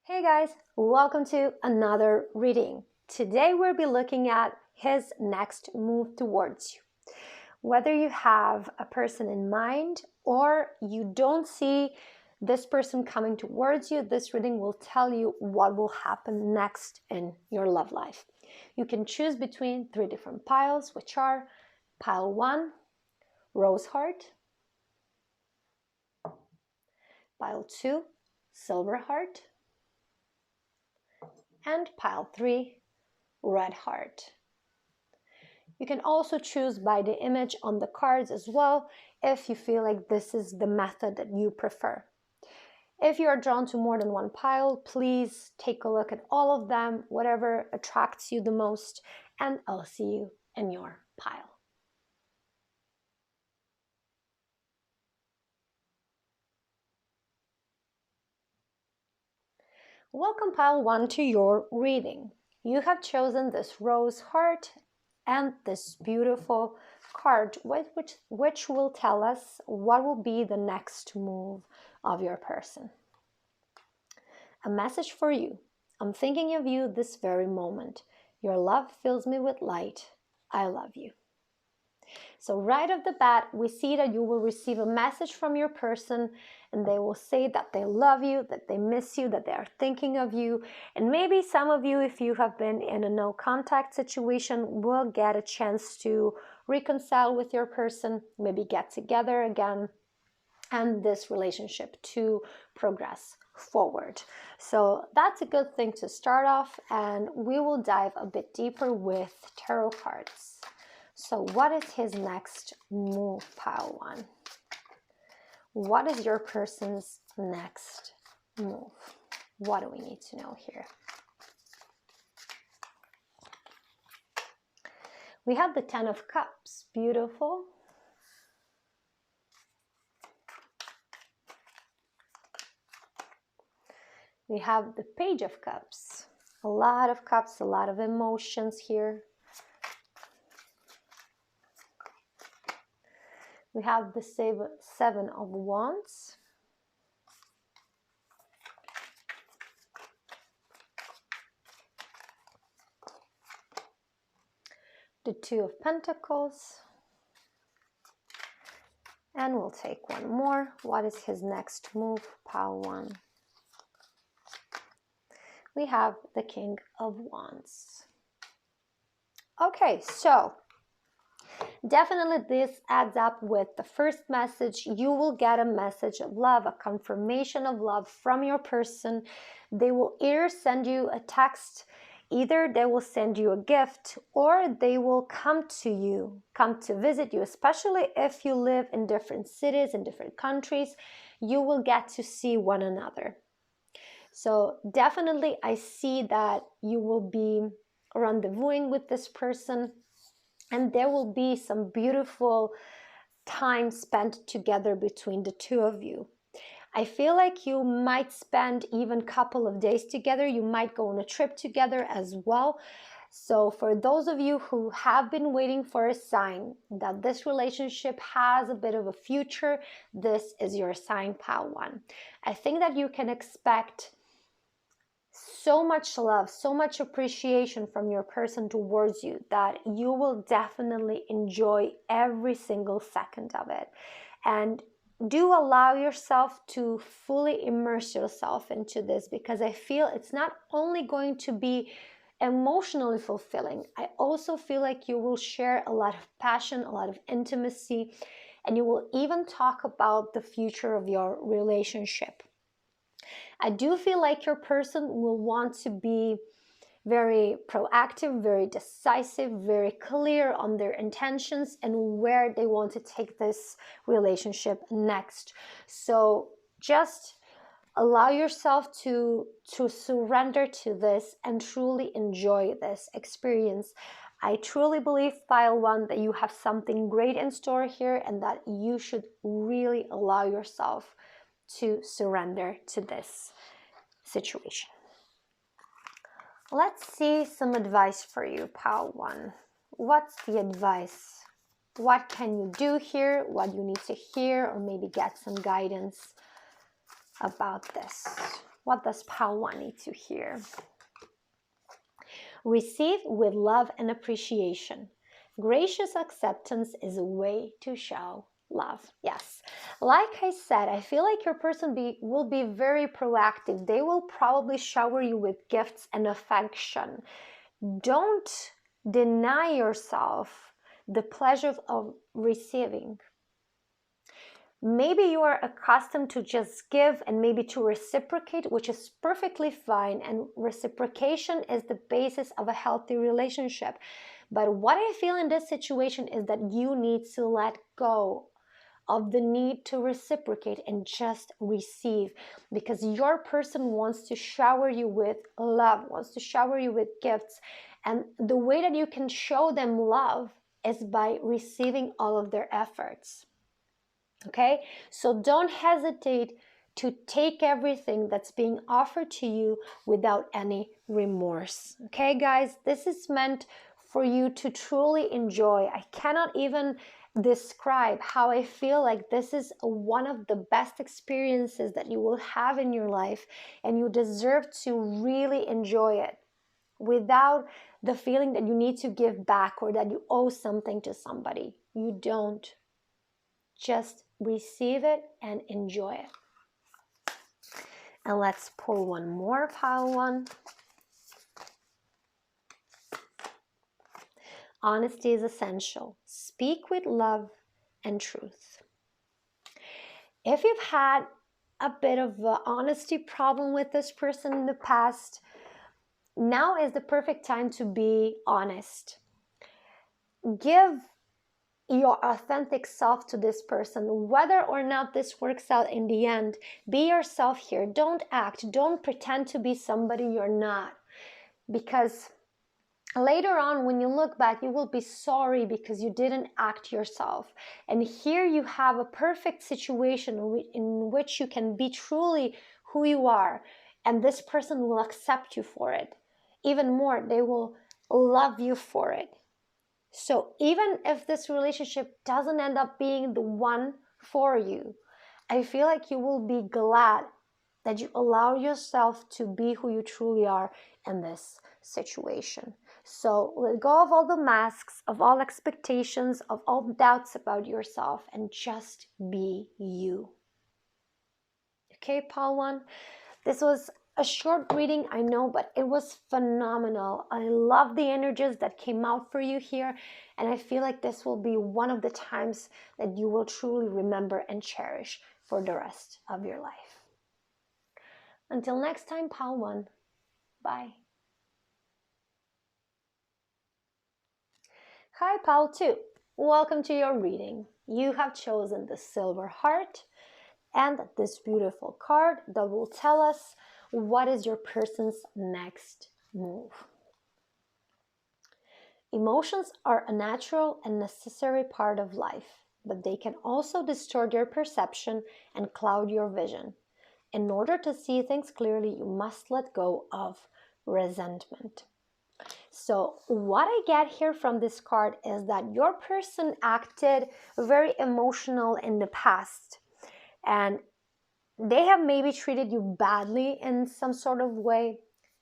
Hey guys, welcome to another reading. Today we'll be looking at his next move towards you. Whether you have a person in mind or you don't see this person coming towards you, this reading will tell you what will happen next in your love life. You can choose between three different piles, which are pile 1, rose heart, pile 2, silver heart, and pile 3, red heart. You can also choose by the image on the cards as well if you feel like this is the method that you prefer. If you are drawn to more than one pile, please take a look at all of them, whatever attracts you the most, and I'll see you in your pile. Welcome pile 1 to your reading. You have chosen this rose heart and this beautiful card, which will tell us what will be the next move of your person. A message for you. I'm thinking of you this very moment. Your love fills me with light. I love you. So right off the bat, we see that you will receive a message from your person and they will say that they love you, that they miss you, that they are thinking of you. And maybe some of you, if you have been in a no contact situation, will get a chance to reconcile with your person, maybe get together again, and this relationship to progress forward. So that's a good thing to start off, and we will dive a bit deeper with tarot cards. So what is his next move, pile 1? What is your person's next move? What do we need to know here? We have the 10 of Cups. Beautiful. We have the Page of Cups. A lot of cups, a lot of emotions here. We have the 7 of Wands. The 2 of Pentacles. And we'll take one more. What is his next move, pile 1? We have the King of Wands. Okay, so definitely this adds up with the first message. You will get a message of love, a confirmation of love from your person. They will either send you a text, either they will send you a gift, or they will come to you, come to visit you, especially if you live in different cities, in different countries. You will get to see one another. So definitely I see that you will be rendezvousing with this person and there will be some beautiful time spent together between the two of you. I feel like you might spend even a couple of days together. You might go on a trip together as well. So for those of you who have been waiting for a sign that this relationship has a bit of a future, this is your sign, pile 1. I think that you can expect so much love, so much appreciation from your person towards you that you will definitely enjoy every single second of it. And do allow yourself to fully immerse yourself into this, because I feel it's not only going to be emotionally fulfilling, I also feel like you will share a lot of passion, a lot of intimacy, and you will even talk about the future of your relationship. I do feel like your person will want to be very proactive, very decisive, very clear on their intentions and where they want to take this relationship next. So just allow yourself to surrender to this and truly enjoy this experience. I truly believe, pile 1, that you have something great in store here and that you should really allow yourself to surrender to this situation. Let's see some advice for you, pile 1. What's the advice? What can you do here? What you need to hear, or maybe get some guidance about this? What does pile 1 need to hear? Receive with love and appreciation. Gracious acceptance is a way to show love. Yes, like I said, I feel like your person will be very proactive. They will probably shower you with gifts and affection. Don't deny yourself the pleasure of receiving. Maybe you are accustomed to just give and maybe to reciprocate, which is perfectly fine. And reciprocation is the basis of a healthy relationship. But what I feel in this situation is that you need to let go of the need to reciprocate and just receive, because your person wants to shower you with love, wants to shower you with gifts. And the way that you can show them love is by receiving all of their efforts. Okay, so don't hesitate to take everything that's being offered to you without any remorse. Okay, guys, this is meant for you to truly enjoy. I cannot even describe how I feel like this is one of the best experiences that you will have in your life, and you deserve to really enjoy it without the feeling that you need to give back or that you owe something to somebody. You don't. Just receive it and enjoy it. And let's pull one more, pile 1. Honesty is essential. Speak with love and truth. If you've had a bit of an honesty problem with this person in the past, now is the perfect time to be honest. Give your authentic self to this person, whether or not this works out in the end. Be yourself here. Don't act, don't pretend to be somebody you're not, because later on when you look back, you will be sorry because you didn't act yourself. And here you have a perfect situation in which you can be truly who you are, and this person will accept you for it. Even more, they will love you for it. So even if this relationship doesn't end up being the one for you, I feel like you will be glad that you allow yourself to be who you truly are in this situation. So let go of all the masks, of all expectations, of all doubts about yourself, and just be you. Okay, pile 1? This was a short reading, I know, but it was phenomenal. I love the energies that came out for you here, and I feel like this will be one of the times that you will truly remember and cherish for the rest of your life. Until next time, pile 1. Bye. Hi, pile 2. Welcome to your reading. You have chosen the Silver Heart and this beautiful card that will tell us what is your person's next move. Emotions are a natural and necessary part of life, but they can also distort your perception and cloud your vision. In order to see things clearly, you must let go of resentment. So what I get here from this card is that your person acted very emotional in the past, and they have maybe treated you badly in some sort of way,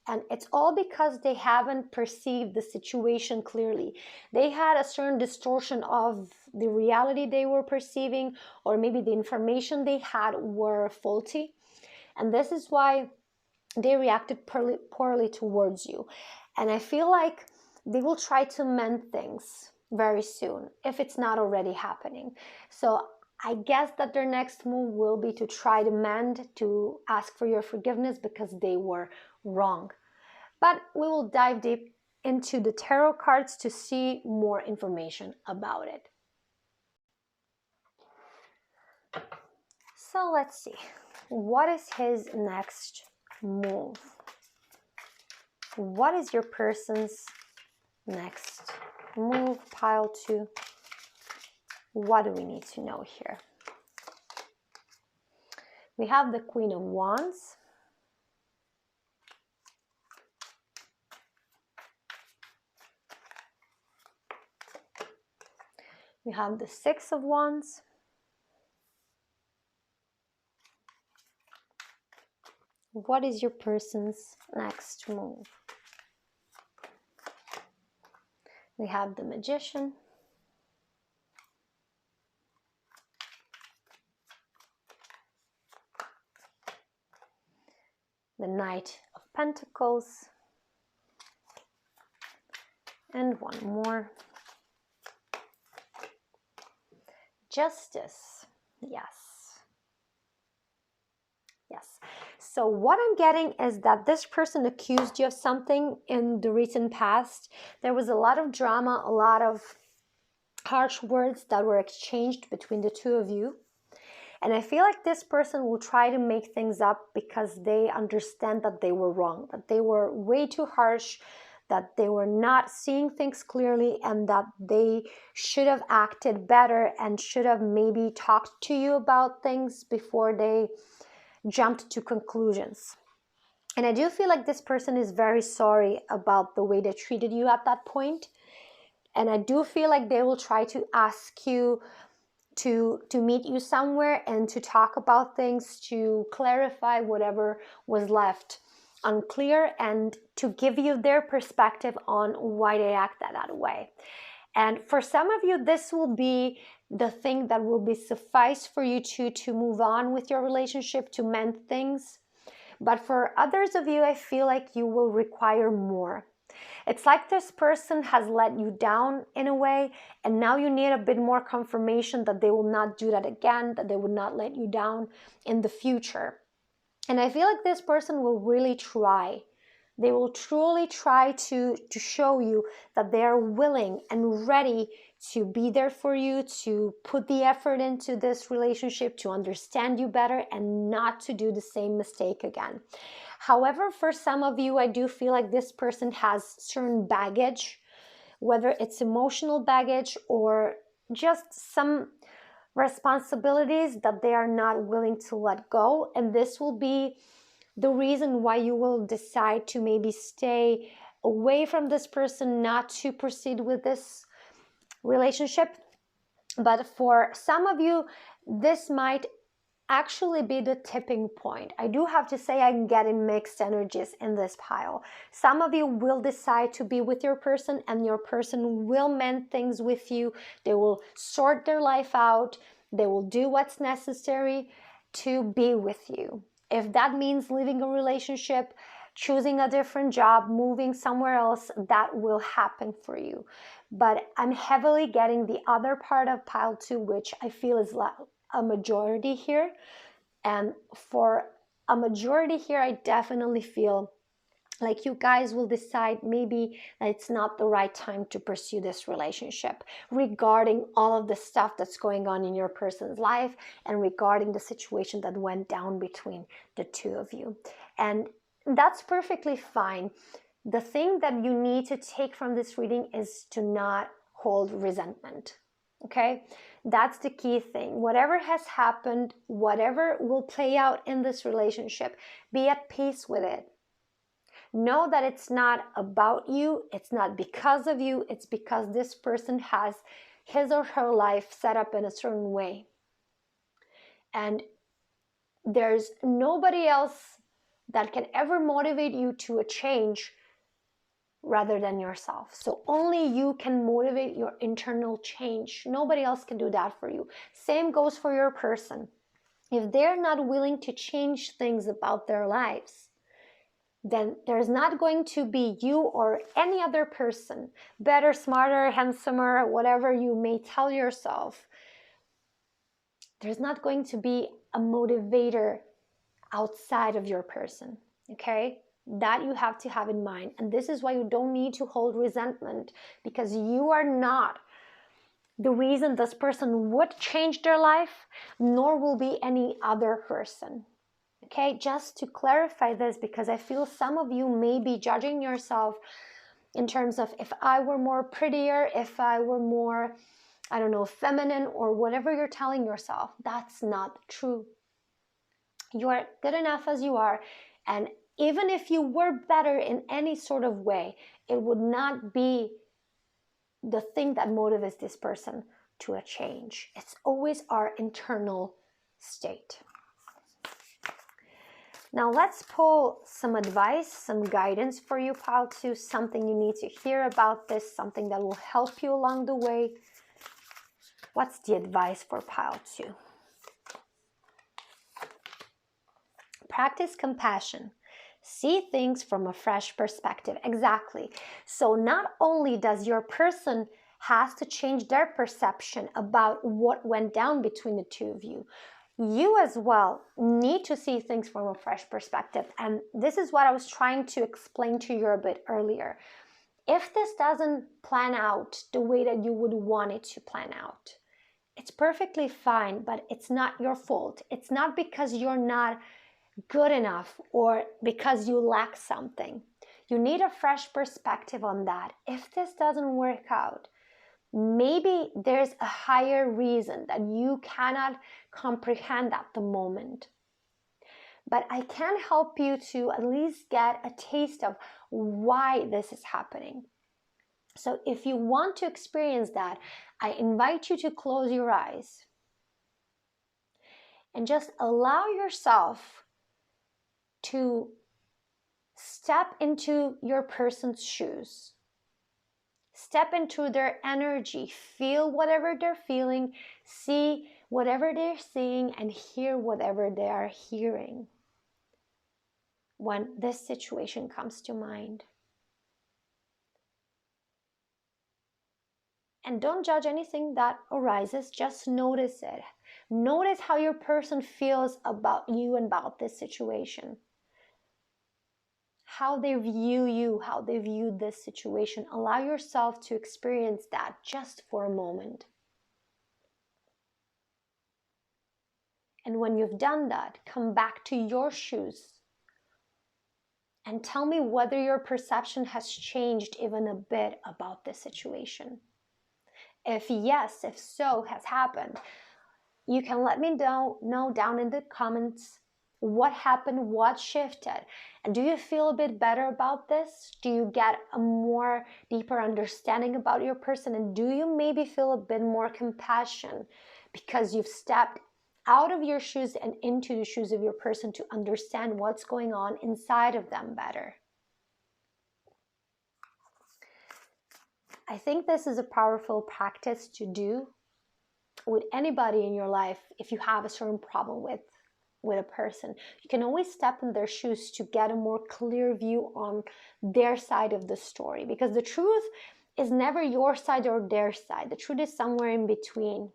and it's all because they haven't perceived the situation clearly. They had a certain distortion of the reality they were perceiving, or maybe the information they had were faulty, and this is why they reacted poorly towards you. And I feel like they will try to mend things very soon if it's not already happening. So I guess that their next move will be to try to mend, to ask for your forgiveness because they were wrong. But we will dive deep into the tarot cards to see more information about it. So let's see. What is his next move? What is your person's next move, pile 2? What do we need to know here? We have the Queen of Wands. We have the Six of Wands. What is your person's next move? We have the Magician. The Knight of Pentacles. And one more. Justice. Yes. Yes. So what I'm getting is that this person accused you of something in the recent past. There was a lot of drama, a lot of harsh words that were exchanged between the two of you. And I feel like this person will try to make things up because they understand that they were wrong, that they were way too harsh, that they were not seeing things clearly, and that they should have acted better and should have maybe talked to you about things before they jumped to conclusions. And I do feel like this person is very sorry about the way they treated you at that point. And I do feel like they will try to ask you to meet you somewhere and to talk about things, to clarify whatever was left unclear, and to give you their perspective on why they acted that way. And for some of you, this will be the thing that will be suffice for you to move on with your relationship, to mend things. But for others of you, I feel like you will require more. It's like this person has let you down in a way, and now you need a bit more confirmation that they will not do that again, that they would not let you down in the future. And I feel like this person will really try. They will truly try to show you that they are willing and ready to be there for you, to put the effort into this relationship, to understand you better, and not to do the same mistake again. However, for some of you, I do feel like this person has certain baggage, whether it's emotional baggage or just some responsibilities that they are not willing to let go. And this will be the reason why you will decide to maybe stay away from this person, not to proceed with this relationship. But for some of you, this might actually be the tipping point. I do have to say I'm getting mixed energies in this pile. Some of you will decide to be with your person, and your person will mend things with you. They will sort their life out. They will do what's necessary to be with you. If that means leaving a relationship, choosing a different job, moving somewhere else, that will happen for you. But I'm heavily getting the other part of pile 2, which I feel is a majority here. And for a majority here, I definitely feel like you guys will decide maybe that it's not the right time to pursue this relationship, regarding all of the stuff that's going on in your person's life and regarding the situation that went down between the two of you. And that's perfectly fine. The thing that you need to take from this reading is to not hold resentment. Okay? That's the key thing. Whatever has happened, whatever will play out in this relationship, be at peace with it. Know that it's not about you, it's not because of you, it's because this person has his or her life set up in a certain way. And there's nobody else that can ever motivate you to a change rather than yourself. So only you can motivate your internal change. Nobody else can do that for you. Same goes for your person. If they're not willing to change things about their lives, then there's not going to be you or any other person, better, smarter, handsomer, whatever you may tell yourself. There's not going to be a motivator outside of your person, okay? That you have to have in mind. And this is why you don't need to hold resentment, because you are not the reason this person would change their life, nor will be any other person. Okay, just to clarify this, because I feel some of you may be judging yourself in terms of, if I were more prettier, if I were more, I don't know, feminine, or whatever you're telling yourself. That's not true. You are good enough as you are. And even if you were better in any sort of way, it would not be the thing that motivates this person to a change. It's always our internal state. Now let's pull some advice, some guidance for you, Pile 2, something you need to hear about this, something that will help you along the way. What's the advice for Pile 2? Practice compassion. See things from a fresh perspective. Exactly. So not only does your person has to change their perception about what went down between the two of you, you as well need to see things from a fresh perspective. And this is what I was trying to explain to you a bit earlier. If this doesn't plan out the way that you would want it to plan out, it's perfectly fine, but it's not your fault. It's not because you're not good enough or because you lack something. You need a fresh perspective on that. If this doesn't work out, maybe there's a higher reason that you cannot comprehend at the moment. But I can help you to at least get a taste of why this is happening. So if you want to experience that, I invite you to close your eyes and just allow yourself to step into your person's shoes. Step into their energy. Feel whatever they're feeling, see whatever they're seeing, and hear whatever they are hearing when this situation comes to mind. And don't judge anything that arises, just notice it. Notice how your person feels about you and about this situation. How they view you, how they view this situation. Allow yourself to experience that just for a moment. And when you've done that, come back to your shoes and tell me whether your perception has changed even a bit about this situation. If yes, if so has happened, you can let me know down in the comments what happened, what shifted, and do you feel a bit better about this? Do you get a more deeper understanding about your person, and do you maybe feel a bit more compassion because you've stepped out of your shoes and into the shoes of your person to understand what's going on inside of them better? I think this is a powerful practice to do with anybody in your life. If you have a certain problem with a person, you can always step in their shoes to get a more clear view on their side of the story, because the truth is never your side or their side. The truth is somewhere in between.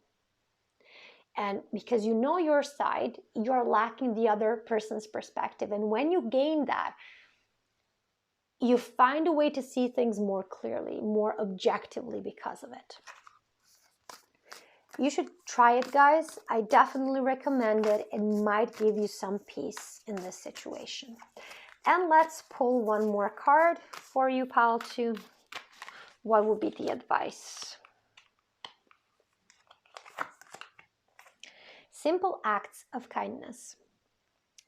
And because you know your side, you're lacking the other person's perspective. And when you gain that, you find a way to see things more clearly, more objectively because of it. You should try it, guys. I definitely recommend it. It might give you some peace in this situation. And let's pull one more card for you, Pile 2. What would be the advice? Simple acts of kindness.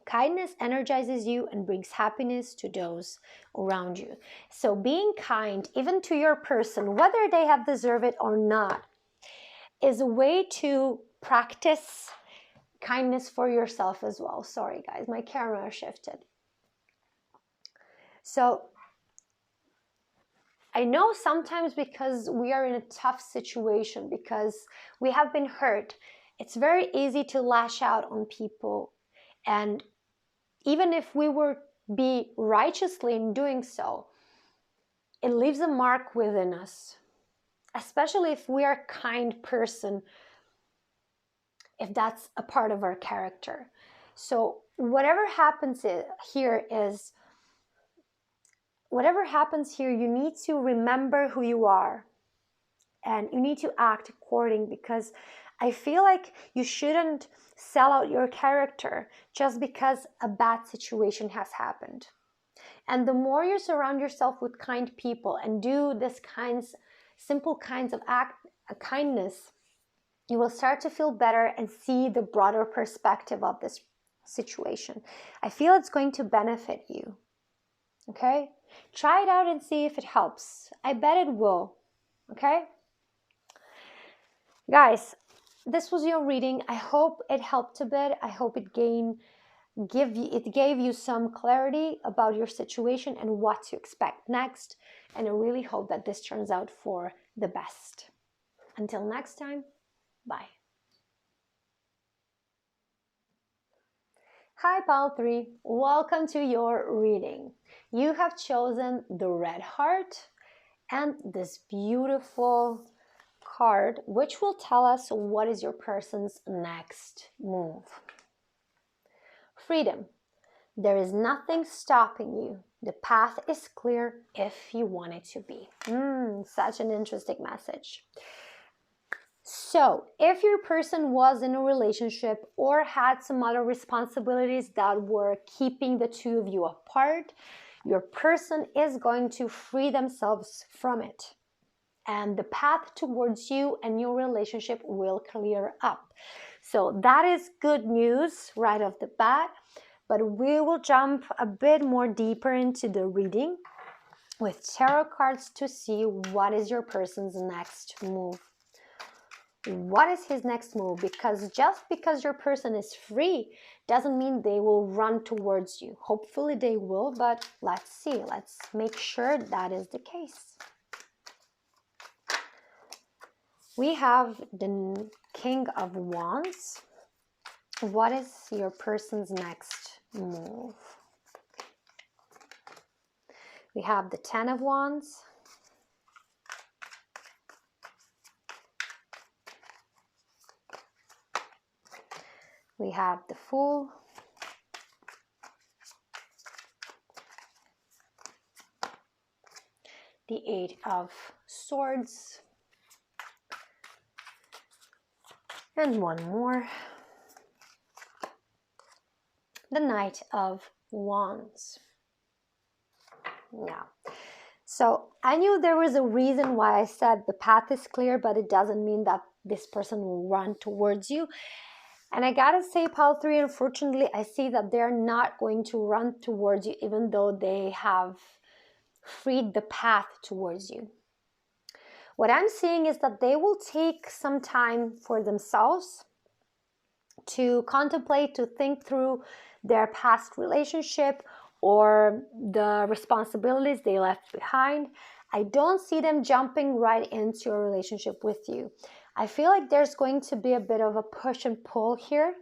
Kindness energizes you and brings happiness to those around you. So being kind, even to your person, whether they have deserved it or not, is a way to practice kindness for yourself as well. Sorry guys, my camera shifted. So I know sometimes because we are in a tough situation, because we have been hurt, it's very easy to lash out on people. And even if we were be righteously in doing so, it leaves a mark within us. Especially if we are a kind person, if that's a part of our character. So whatever happens here, you need to remember who you are. And you need to act according, because I feel like you shouldn't sell out your character just because a bad situation has happened. And the more you surround yourself with kind people and do simple kinds of kindness, you will start to feel better and see the broader perspective of this situation. I feel it's going to benefit you. Okay? Try it out and see if it helps. I bet it will. Okay? Guys, this was your reading. I hope it helped a bit. I hope it gained it gave you some clarity about your situation and what to expect next. And I really hope that this turns out for the best. Until next time, bye. Hi Pile 3, welcome to your reading. You have chosen the red heart and this beautiful card, which will tell us what is your person's next move. Freedom. There is nothing stopping you. The path is clear if you want it to be. Such an interesting message. So, if your person was in a relationship or had some other responsibilities that were keeping the two of you apart, your person is going to free themselves from it. And the path towards you and your relationship will clear up. So that is good news right off the bat. But we will jump a bit more deeper into the reading with tarot cards to see what is your person's next move. What is his next move? Because just because your person is free doesn't mean they will run towards you. Hopefully they will, but let's see. Let's make sure that is the case. We have the King of Wands. What is your person's next move? We have the Ten of Wands. We have the Fool. The Eight of Swords. And one more. The Knight of Wands. Now, so I knew there was a reason why I said the path is clear, but it doesn't mean that this person will run towards you. And I gotta say, Pile 3, unfortunately, I see that they're not going to run towards you, even though they have freed the path towards you. What I'm seeing is that they will take some time for themselves to contemplate, to think through their past relationship or the responsibilities they left behind. I don't see them jumping right into a relationship with you. I feel like there's going to be a bit of a push and pull here.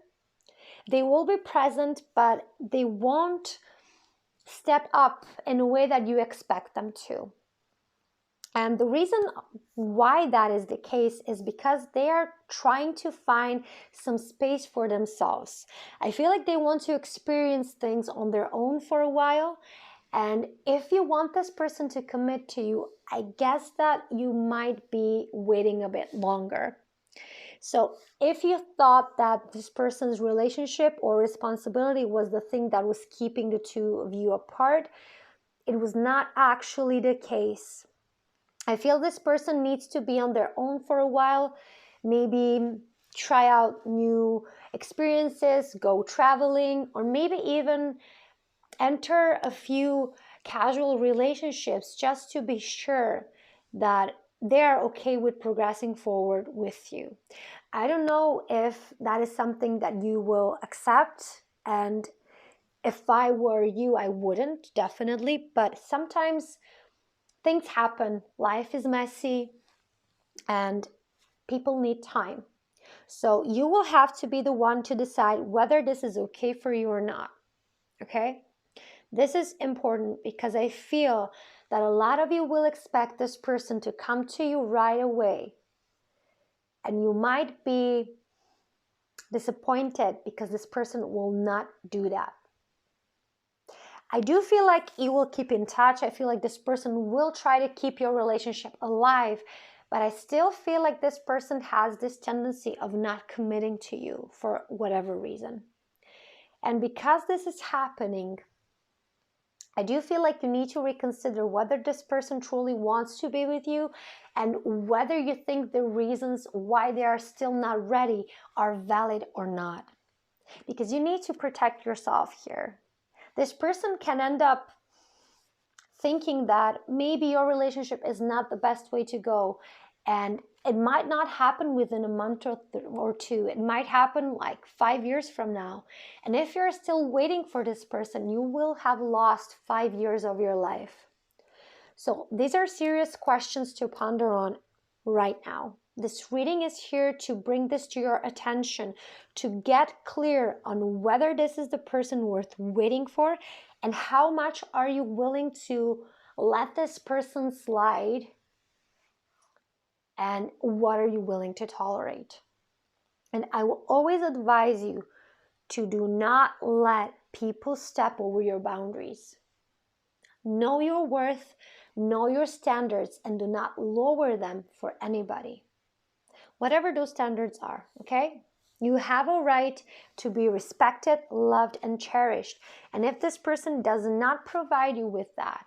They will be present, but they won't step up in a way that you expect them to. And the reason why that is the case is because they are trying to find some space for themselves. I feel like they want to experience things on their own for a while. And if you want this person to commit to you, I guess that you might be waiting a bit longer. So if you thought that this person's relationship or responsibility was the thing that was keeping the two of you apart, it was not actually the case. I feel this person needs to be on their own for a while, maybe try out new experiences, go traveling, or maybe even enter a few casual relationships just to be sure that they're okay with progressing forward with you. I don't know if that is something that you will accept, and if I were you, I wouldn't, definitely, but sometimes things happen, life is messy, and people need time. So you will have to be the one to decide whether this is okay for you or not, okay? This is important because I feel that a lot of you will expect this person to come to you right away. And you might be disappointed because this person will not do that. I do feel like you will keep in touch. I feel like this person will try to keep your relationship alive, but I still feel like this person has this tendency of not committing to you for whatever reason. And because this is happening, I do feel like you need to reconsider whether this person truly wants to be with you and whether you think the reasons why they are still not ready are valid or not. Because you need to protect yourself here. This person can end up thinking that maybe your relationship is not the best way to go, And it might not happen within a month or two. It might happen like 5 years from now. And if you're still waiting for this person, you will have lost 5 years of your life. So these are serious questions to ponder on right now. This reading is here to bring this to your attention, to get clear on whether this is the person worth waiting for, and how much are you willing to let this person slide, and what are you willing to tolerate. And I will always advise you to do not let people step over your boundaries. Know your worth, know your standards, and do not lower them for anybody. Whatever those standards are, okay? You have a right to be respected, loved, and cherished. And if this person does not provide you with that,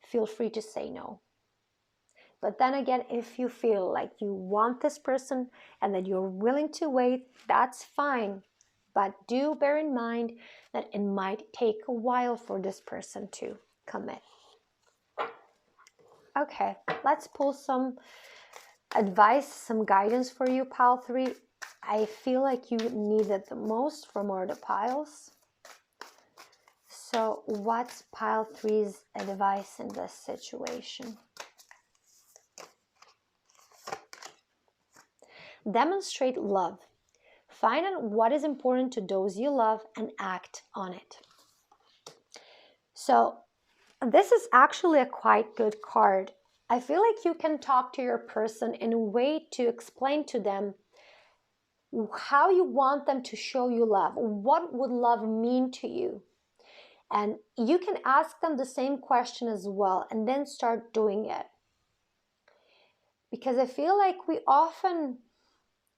feel free to say no. But then again, if you feel like you want this person and that you're willing to wait, that's fine. But do bear in mind that it might take a while for this person to commit. Okay, let's pull some advice, some guidance for you, pile 3. I feel like you need it the most from all the piles. So what's pile 3's advice in this situation? Demonstrate love. Find out what is important to those you love and act on it. So this is actually a quite good card. I feel like you can talk to your person in a way to explain to them how you want them to show you love. What would love mean to you? And you can ask them the same question as well and then start doing it. Because I feel like we often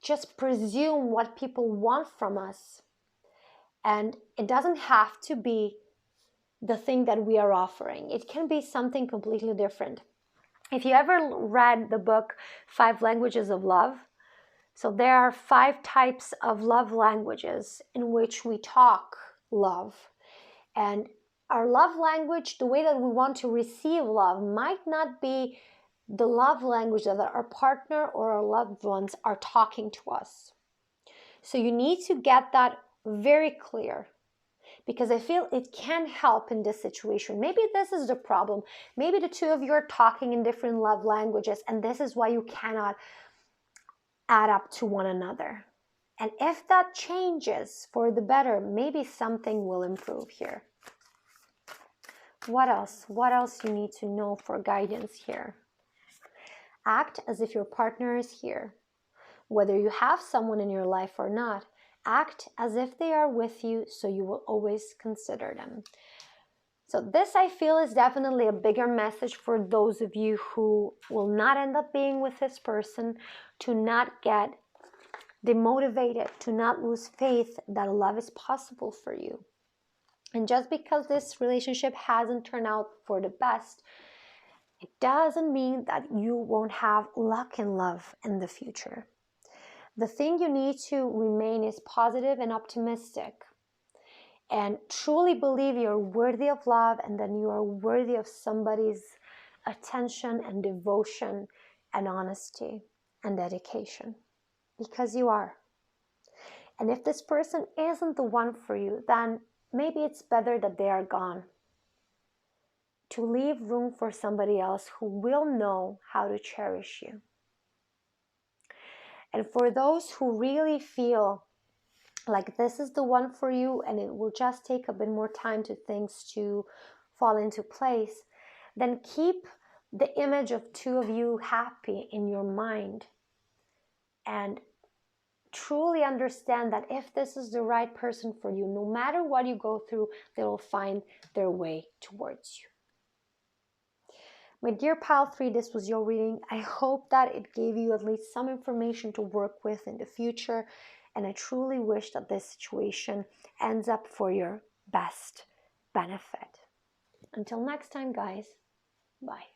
just presume what people want from us. And it doesn't have to be the thing that we are offering. It can be something completely different. If you ever read the book 5 Languages of Love, so there are 5 types of love languages in which we talk love. And our love language, the way that we want to receive love, might not be the love language that our partner or our loved ones are talking to us. So you need to get that very clear, because I feel it can help in this situation. Maybe this is the problem. Maybe the two of you are talking in different love languages, and this is why you cannot add up to one another. And if that changes for the better, maybe something will improve here. What else? What else you need to know for guidance here? Act as if your partner is here. Whether you have someone in your life or not, act as if they are with you, so you will always consider them. So this, I feel, is definitely a bigger message for those of you who will not end up being with this person, to not get demotivated, to not lose faith that love is possible for you. And just because this relationship hasn't turned out for the best, it doesn't mean that you won't have luck in love in the future. The thing you need to remain is positive and optimistic, and truly believe you're worthy of love, and that you are worthy of somebody's attention and devotion and honesty and dedication, because you are. And if this person isn't the one for you, then maybe it's better that they are gone, to leave room for somebody else who will know how to cherish you. And for those who really feel like this is the one for you and it will just take a bit more time to things to fall into place, then keep the image of two of you happy in your mind, and truly understand that if this is the right person for you, no matter what you go through, they will find their way towards you. My dear pile 3, this was your reading. I hope that it gave you at least some information to work with in the future, and I truly wish that this situation ends up for your best benefit. Until next time, guys, bye.